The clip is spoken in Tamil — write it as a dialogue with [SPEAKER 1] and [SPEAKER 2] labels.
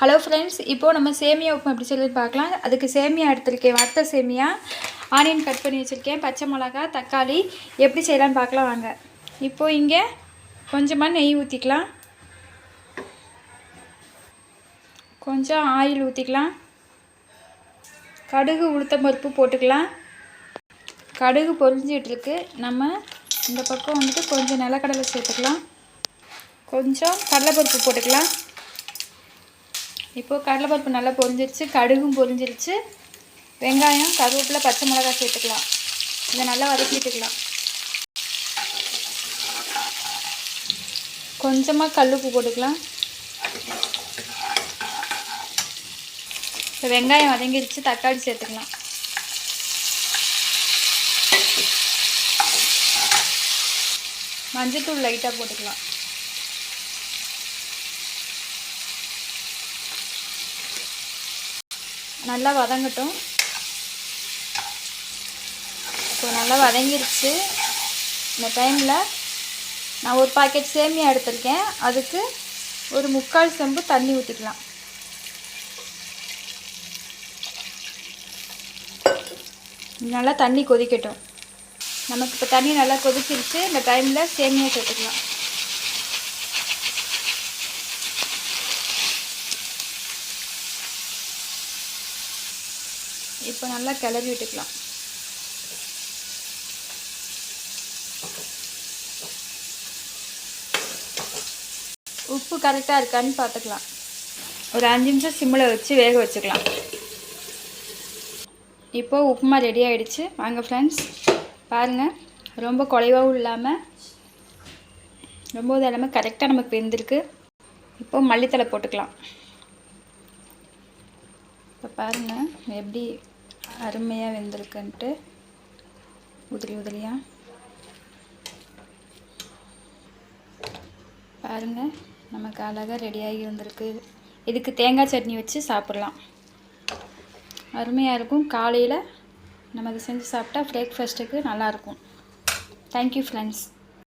[SPEAKER 1] ஹலோ ஃப்ரெண்ட்ஸ், இப்போது நம்ம சேமியா உப்புமா எப்படி சொல்லி பார்க்கலாம். அதுக்கு சேமியா எடுத்துருக்கேன், வறுத்த சேமியா. ஆனியன் கட் பண்ணி வச்சுருக்கேன், பச்சை மிளகா, தக்காளி. எப்படி செய்யலான்னு பார்க்கலாம் வாங்க. இப்போது இங்கே கொஞ்சமாக நெய் ஊற்றிக்கலாம், கொஞ்சம் ஆயில் ஊற்றிக்கலாம், கடுகு உளுத்தம் பருப்பு போட்டுக்கலாம். கடுகு பொரிஞ்சிட்ருக்கு. நம்ம இந்த பக்கம் வந்துட்டு கொஞ்சம் நிலக்கடலை சேர்த்துக்கலாம், கொஞ்சம் கடலைப்பருப்பு போட்டுக்கலாம். இப்போது கடலைப்பருப்பு நல்லா பொரிஞ்சிருச்சு, கடுகும் பொரிஞ்சிருச்சு. வெங்காயம், கருவேப்பிலை, பச்சை மிளகாய் சேர்த்துக்கலாம். இதை நல்லா வதக்கிட்டுக்கலாம். கொஞ்சமாக கல்லுப்பு போட்டுக்கலாம். இப்போ வெங்காயம் வதங்கிருச்சு, தக்காளி சேர்த்துக்கலாம். மஞ்சள்தூள் லைட்டாக போட்டுக்கலாம். நல்லா வதங்கட்டும். இப்போ நல்லா வதங்கிருச்சு. இந்த டைமில் நான் ஒரு பாக்கெட் சேமியா எடுத்திருக்கேன், அதுக்கு ஒரு 3/4 செம்பு தண்ணி ஊற்றிக்கலாம். நல்லா தண்ணி கொதிக்கட்டும். நமக்கு இப்போ தண்ணி நல்லா கொதிச்சிருச்சு. இந்த டைமில் சேமியா சேர்த்துக்கலாம். இப்போ நல்லா கிளறி விட்டுக்கலாம். உப்பு கரெக்டாக இருக்கான்னு பார்த்துக்கலாம். ஒரு 5 நிமிஷம் சிம்மில் வச்சு வேக வச்சுக்கலாம். இப்போது உப்புமா ரெடி ஆகிடுச்சு. வாங்க ஃப்ரெண்ட்ஸ் பாருங்கள். ரொம்ப குறைவாகவும் இல்லாமல் ரொம்ப இல்லாமல் கரெக்டாக நமக்கு வெந்திருக்கு. இப்போது மல்லித்தலை போட்டுக்கலாம். இப்போ பாருங்கள் எப்படி அருமையாக வெந்திருக்குன்ட்டு, உதிரி உதிரியாக பாருங்கள். நமக்கு அழகாக ரெடியாகி வந்திருக்கு. இதுக்கு தேங்காய் சட்னி வச்சு சாப்பிட்லாம், அருமையாக இருக்கும். காலையில் நம்ம அதை செஞ்சு சாப்பிட்டா பிரேக்ஃபாஸ்ட்டுக்கு நல்லாயிருக்கும். Thank you friends.